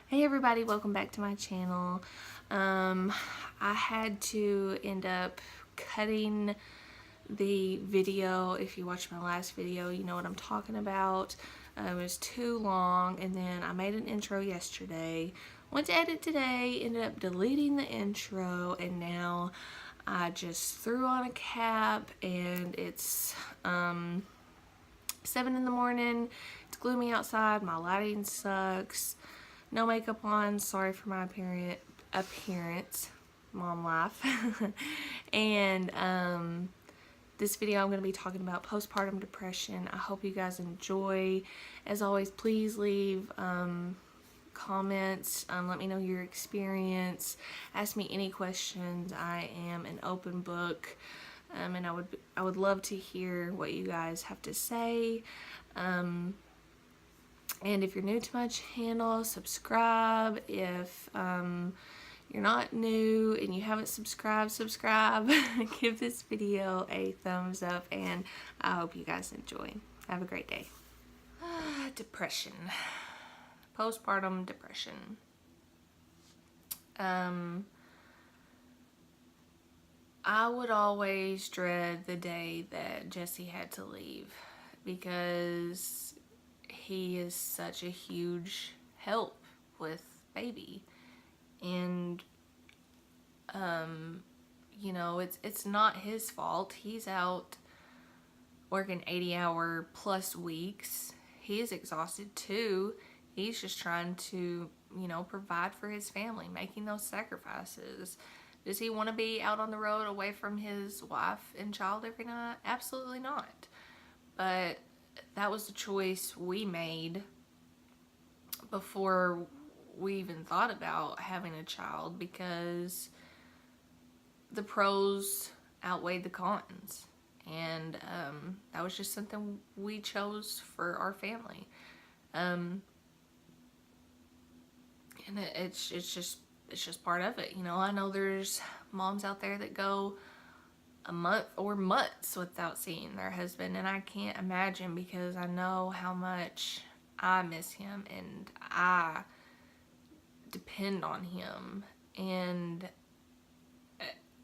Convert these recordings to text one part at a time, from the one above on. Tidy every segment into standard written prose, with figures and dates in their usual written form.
Hey everybody, welcome back to my channel. I had to end up cutting the video. If you watched my last video, you know what I'm talking about. It was too long, and then I made an intro yesterday. Went to edit today, ended up deleting the intro, and now I just threw on a cap, and it's 7 in the morning. It's gloomy outside. My lighting sucks. No makeup on. Sorry for my appearance. Mom life. And this video I'm going to be talking about postpartum depression. I hope you guys enjoy. As always, please leave comments. Let me know your experience. Ask me any questions. I am an open book. And I would love to hear what you guys have to say. And if you're new to my channel, subscribe. If you're not new and you haven't subscribe. Give this video a thumbs up, and I hope you guys enjoy. Have a great day. Depression. Postpartum depression. I would always dread the day that Jesse had to leave, because he is such a huge help with baby. And you know, it's not his fault. He's out working 80-hour plus weeks. He is exhausted too. He's just trying to, you know, provide for his family, making those sacrifices. Does he want to be out on the road away from his wife and child every night? Absolutely not. But that was the choice we made before we even thought about having a child, because the pros outweighed the cons. And that was just something we chose for our family. And it's just part of it. You know, I know there's moms out there that go a month or months without seeing their husband, and I can't imagine, because I know how much I miss him and I depend on him. And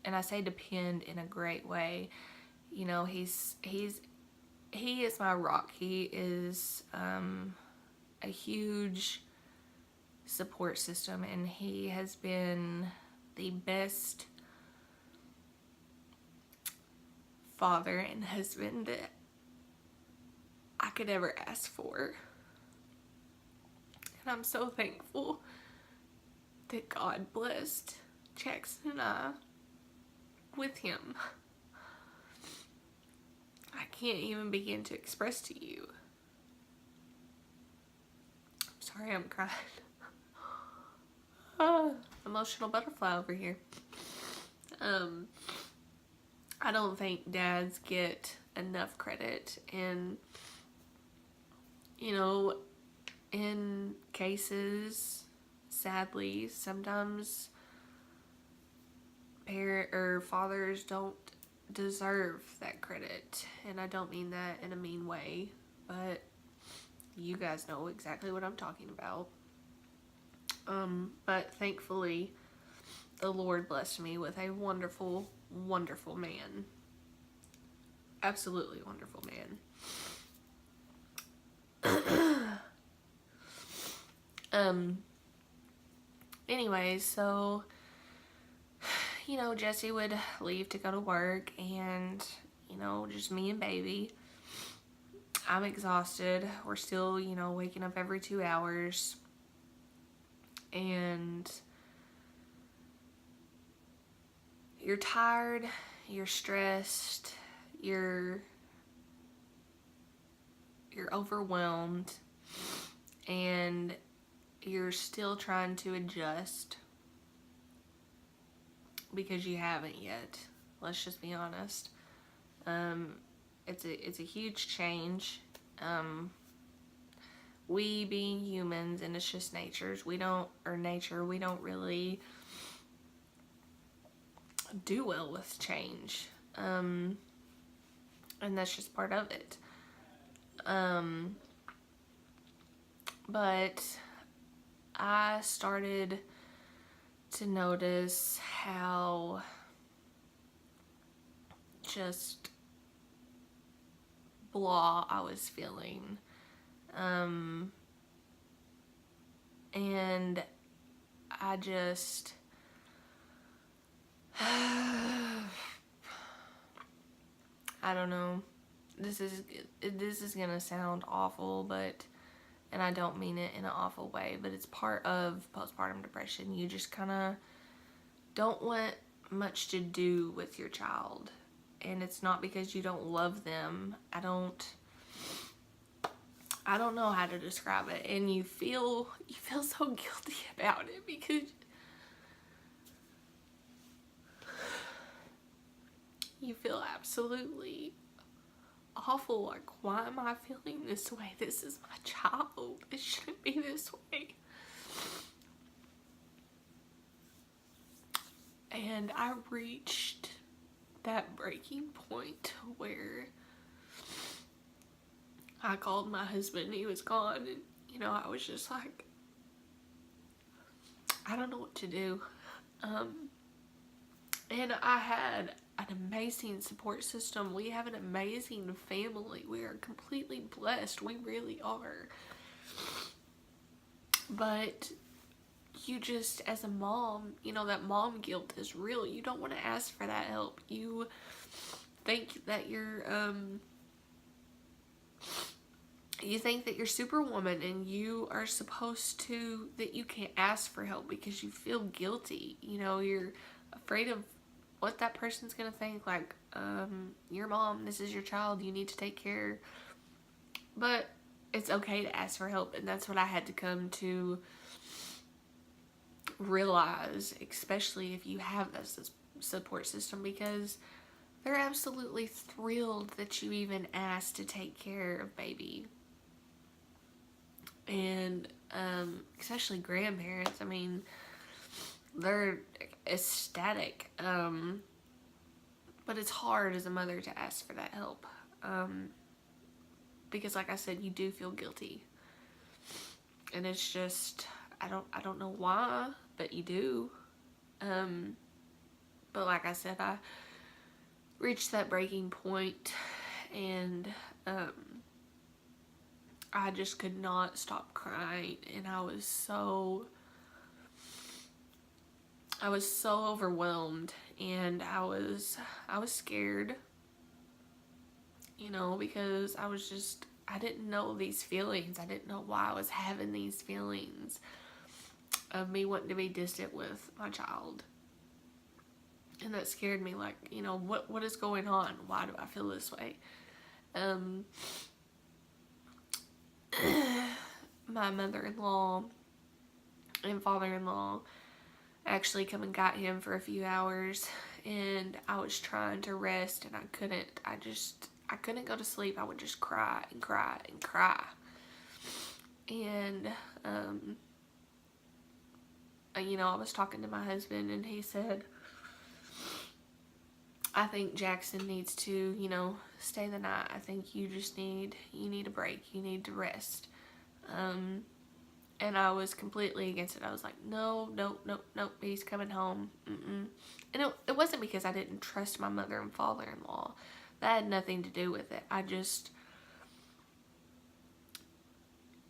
I say depend in a great way. You know, he is my rock. He is a huge support system, and he has been the best father and husband that I could ever ask for. And I'm so thankful that God blessed Jaxon and I with him. I can't even begin to express to you. I'm sorry, I'm crying. Emotional butterfly over here. I don't think dads get enough credit, and you know, in cases, sadly, sometimes fathers don't deserve that credit. And I don't mean that in a mean way, but you guys know exactly what I'm talking about. But thankfully, the Lord blessed me with a wonderful, wonderful man. Absolutely wonderful man. Anyways, so, you know, Jesse would leave to go to work, and, you know, just me and baby. I'm exhausted. We're still, you know, waking up every 2 hours. And you're tired, you're stressed, you're overwhelmed, and you're still trying to adjust, because you haven't yet. Let's just be honest. It's a huge change. We being humans, and it's just nature, we don't really do well with change. And that's just part of it. But I started to notice how just blah I was feeling. And I just I don't know. This is gonna sound awful, but, and I don't mean it in an awful way, but it's part of postpartum depression. You just kind of don't want much to do with your child, and it's not because you don't love them. I don't know how to describe it, and you feel so guilty about it because you feel absolutely awful. Like, why am I feeling this way? This is my child. It shouldn't be this way. And I reached that breaking point where I called my husband. He was gone, and I was just like, I don't know what to do. And I had an amazing support system. We have an amazing family. We are completely blessed. We really are. But you just, as a mom, that mom guilt is real. You don't want to ask for that help. You think that you're superwoman, and you are supposed to, that you can't ask for help because you feel guilty. You're afraid of what that person's gonna think. Like, your mom, this is your child, you need to take care. But it's okay to ask for help, and that's what I had to come to realize, especially if you have this support system, because they're absolutely thrilled that you even asked to take care of baby. And especially grandparents, I mean, they're ecstatic. But it's hard as a mother to ask for that help, because, like I said, you do feel guilty, and it's just, I don't know why, but you do. But like I said, I reached that breaking point, and I just could not stop crying, and I was so overwhelmed, and I was scared, because I didn't know these feelings. I didn't know why I was having these feelings of me wanting to be distant with my child. And that scared me, like, what is going on? Why do I feel this way? My mother-in-law and father-in-law actually come and got him for a few hours, and I was trying to rest, and I couldn't. I couldn't go to sleep. I would just cry and cry and cry. And I was talking to my husband, and he said, I think Jaxon needs to, stay the night. I think you need a break. You need to rest. And I was completely against it. I was like, no, he's coming home. And it wasn't because I didn't trust my mother and father-in-law. That had nothing to do with it.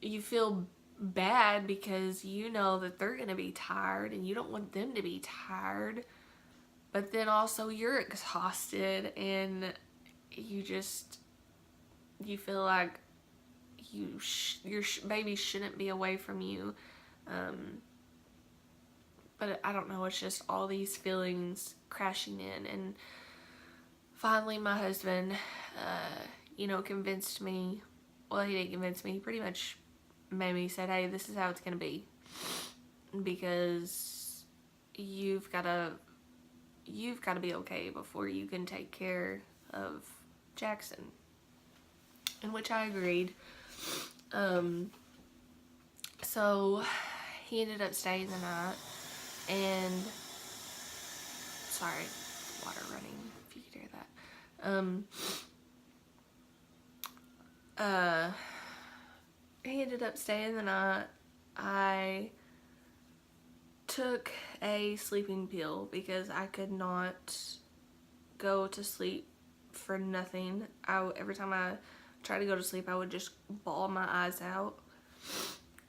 You feel bad because you know that they're going to be tired, and you don't want them to be tired. But then also you're exhausted, and you feel like your baby shouldn't be away from you. But I don't know, it's just all these feelings crashing in. And finally my husband, convinced me. Well, he didn't convince me. He pretty much made me said, hey, this is how it's going to be. Because you've got to be okay before you can take care of Jaxon. In which I agreed. So he ended up staying the night, and sorry, water running, if you could hear that. He ended up staying the night. I took a sleeping pill because I could not go to sleep for nothing. Every time I tried to go to sleep, I would just bawl my eyes out.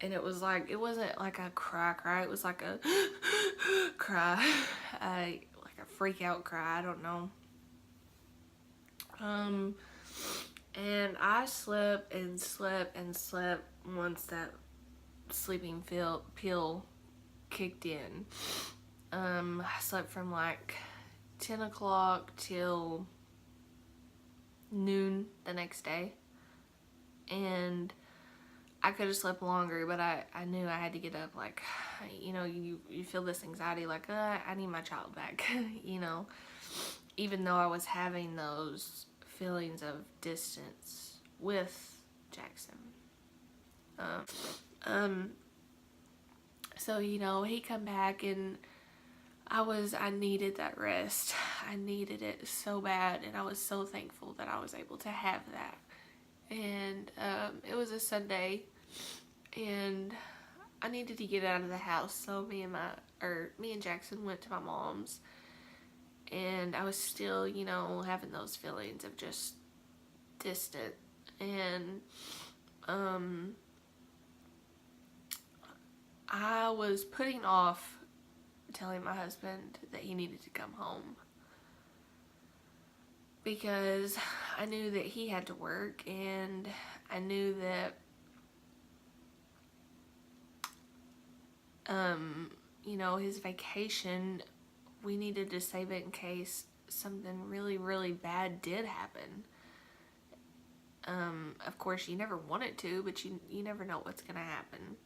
And it was like, it wasn't like a cry, it was like a cry, like a freak out cry, I don't know. And I slept and slept and slept once that sleeping pill kicked in. I slept from like 10 o'clock till noon the next day. And I could have slept longer, but I knew I had to get up. Like, you know, you feel this anxiety, like, I need my child back, you know, even though I was having those feelings of distance with Jaxon. So, you know, he come back, and I needed that rest. I needed it so bad, and I was so thankful that I was able to have that. And it was a Sunday, and I needed to get out of the house, so me and Jaxon went to my mom's, and I was still, you know, having those feelings of just distant, and I was putting off telling my husband that he needed to come home because I knew that he had to work, and I knew that you know, his vacation, we needed to save it in case something really, really bad did happen. Of course, you never want it to, but you never know what's gonna happen.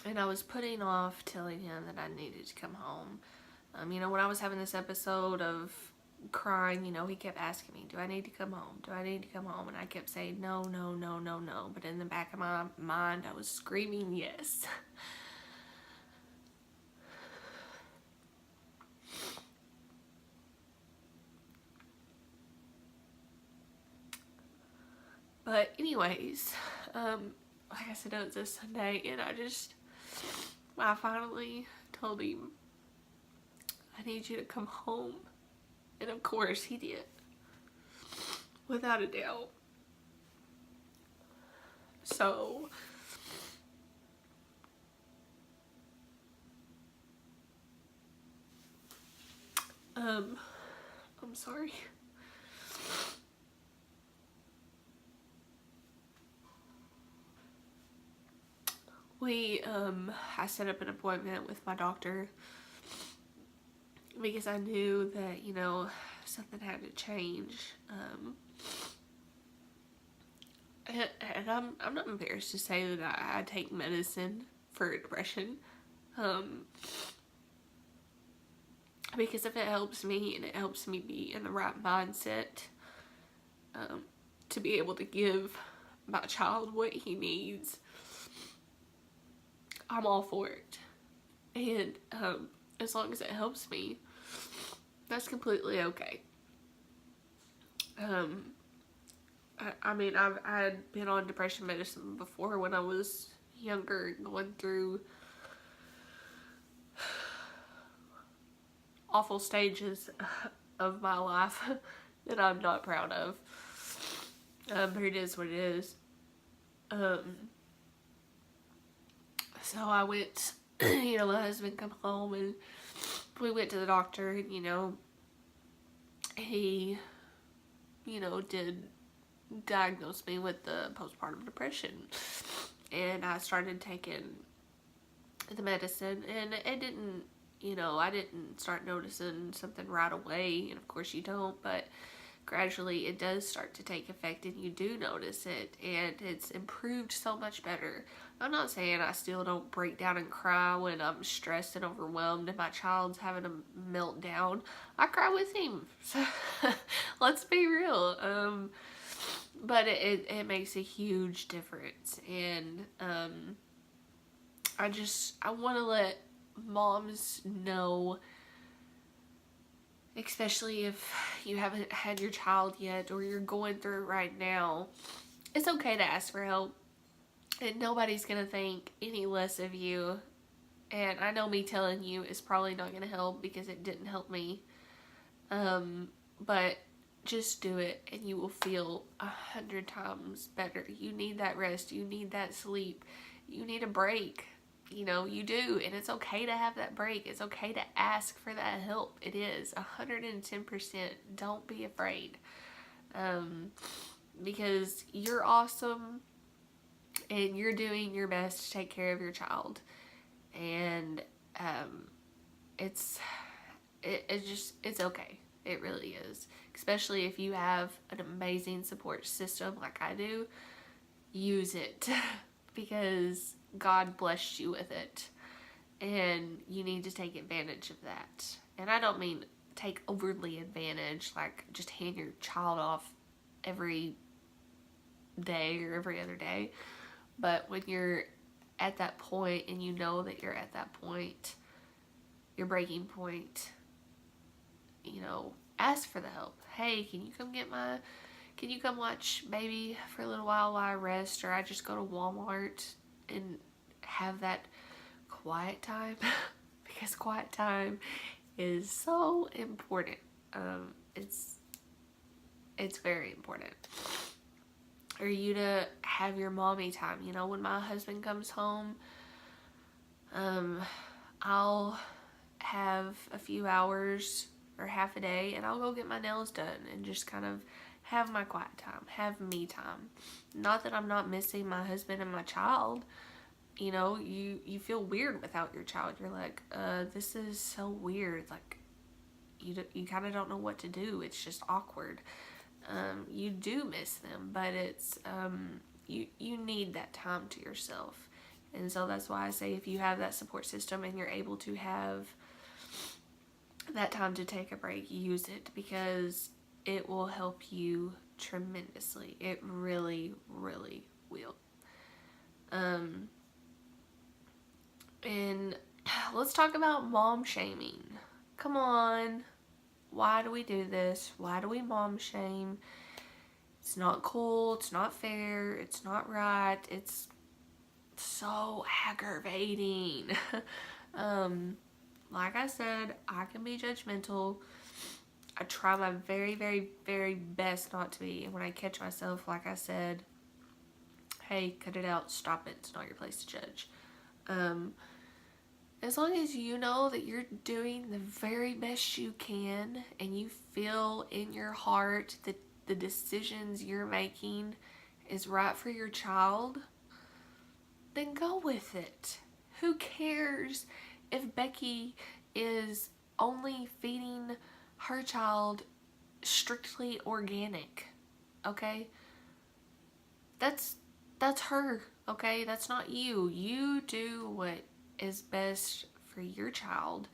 And I was putting off telling him that I needed to come home. You know, when I was having this episode of crying, you know, he kept asking me, do I need to come home? Do I need to come home? And I kept saying, no, no, no, no, no. But in the back of my mind, I was screaming yes. But anyways, like I said, it was a Sunday, and I finally told him, I need you to come home. And of course he did, without a doubt. So I'm sorry. I set up an appointment with my doctor because I knew that, you know, something had to change. And I'm not embarrassed to say that I take medicine for depression. Because if it helps me, and it helps me be in the right mindset, to be able to give my child what he needs, I'm all for it. And as long as it helps me, that's completely okay. I mean, I had been on depression medicine before when I was younger, going through awful stages of my life that I'm not proud of. But it is what it is. So I went, you know, my husband come home, and we went to the doctor, and, you know, he, you know, did diagnose me with the postpartum depression. And I started taking the medicine, and it didn't, you know, I didn't start noticing something right away, and of course you don't, but gradually it does start to take effect, and you do notice it, and it's improved so much better. I'm not saying I still don't break down and cry when I'm stressed and overwhelmed and my child's having a meltdown. I cry with him. So, let's be real. But it makes a huge difference, and I want to let moms know, especially if you haven't had your child yet or you're going through it right now, it's okay to ask for help, and nobody's gonna think any less of you And I know me telling you is probably not going to help because it didn't help me. But just do it and you will feel 100 times better. You need that rest. You need that sleep. You need a break. You know, you do. And it's okay to have that break. It's okay to ask for that help. It is 110%. Don't be afraid. Because you're awesome and you're doing your best to take care of your child. And it's it's okay. It really is. Especially if you have an amazing support system like I do, use it because God blessed you with it. And you need to take advantage of that. And I don't mean take overly advantage, like just hand your child off every day or every other day. But when you're at that point and you know that you're at that point, your breaking point, you know, ask for the help. Hey, can you come watch baby for a little while I rest, or I just go to Walmart and have that quiet time because quiet time is so important. It's very important. Or you to have your mommy time. You know, when my husband comes home, I'll have a few hours or half a day and I'll go get my nails done and just kind of have my quiet time, have me time. Not that I'm not missing my husband and my child. You know, you feel weird without your child. You're like, this is so weird. Like, you kind of don't know what to do. It's just awkward. You do miss them, but it's you need that time to yourself. And so that's why I say if you have that support system and you're able to have that time to take a break, use it, because it will help you tremendously. It really, really will. And let's talk about mom shaming. Come on. Why do we do this? Why do we mom shame? It's not cool. It's not fair. It's not right. It's so aggravating. Like I said, I can be judgmental. I try my very, very, very best not to be. And when I catch myself, like I said, hey, cut it out. Stop it. It's not your place to judge. As long as you know that you're doing the very best you can and you feel in your heart that the decisions you're making is right for your child, then go with it. Who cares if Becky is only feeding her child strictly organic? Okay? That's her, okay? That's not you. You do what is best for your child.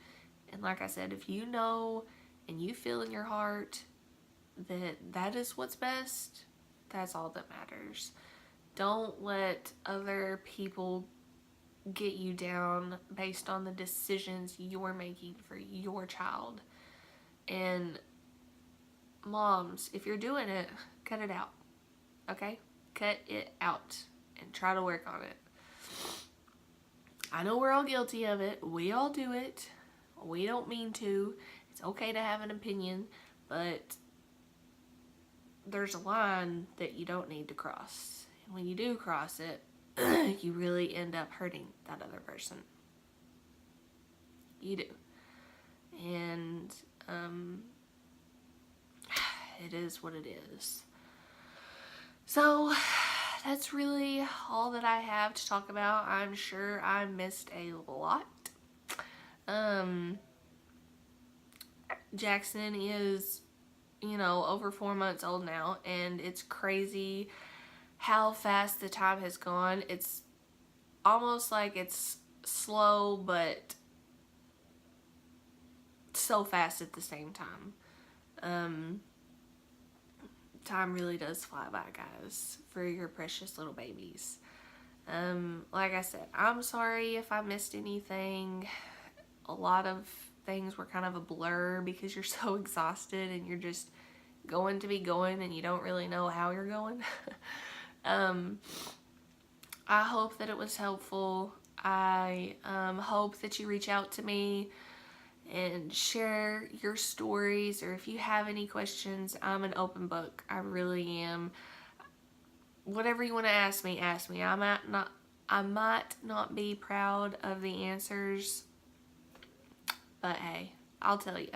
And like I said, if you know and you feel in your heart that that is what's best, that's all that matters. Don't let other people get you down based on the decisions you're making for your child. And moms, if you're doing it, cut it out. Okay? Cut it out and try to work on it. I know we're all guilty of it. We all do it. We don't mean to. It's okay to have an opinion, but there's a line that you don't need to cross. And when you do cross it, you really end up hurting that other person. You do. And it is what it is. So that's really all that I have to talk about. I'm sure I missed a lot. Jaxon is, over 4 months old now, and it's crazy how fast the time has gone. It's almost like it's slow, but so fast at the same time. Time really does fly by, guys, for your precious little babies. Like I said, I'm sorry if I missed anything. A lot of things were kind of a blur because you're so exhausted and you're just going to be going and you don't really know how you're going. I hope that it was helpful. I hope that you reach out to me and share your stories, or if you have any questions, I'm an open book. I really am. Whatever you want to ask me, ask me. I might not be proud of the answers, but hey, I'll tell you.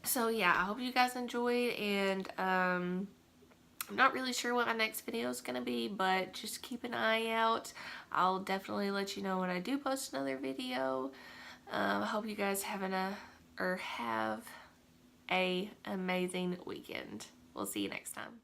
So yeah, I hope you guys enjoyed, and I'm not really sure what my next video is going to be, but just keep an eye out. I'll definitely let you know when I do post another video. I hope you guys have a amazing weekend. We'll see you next time.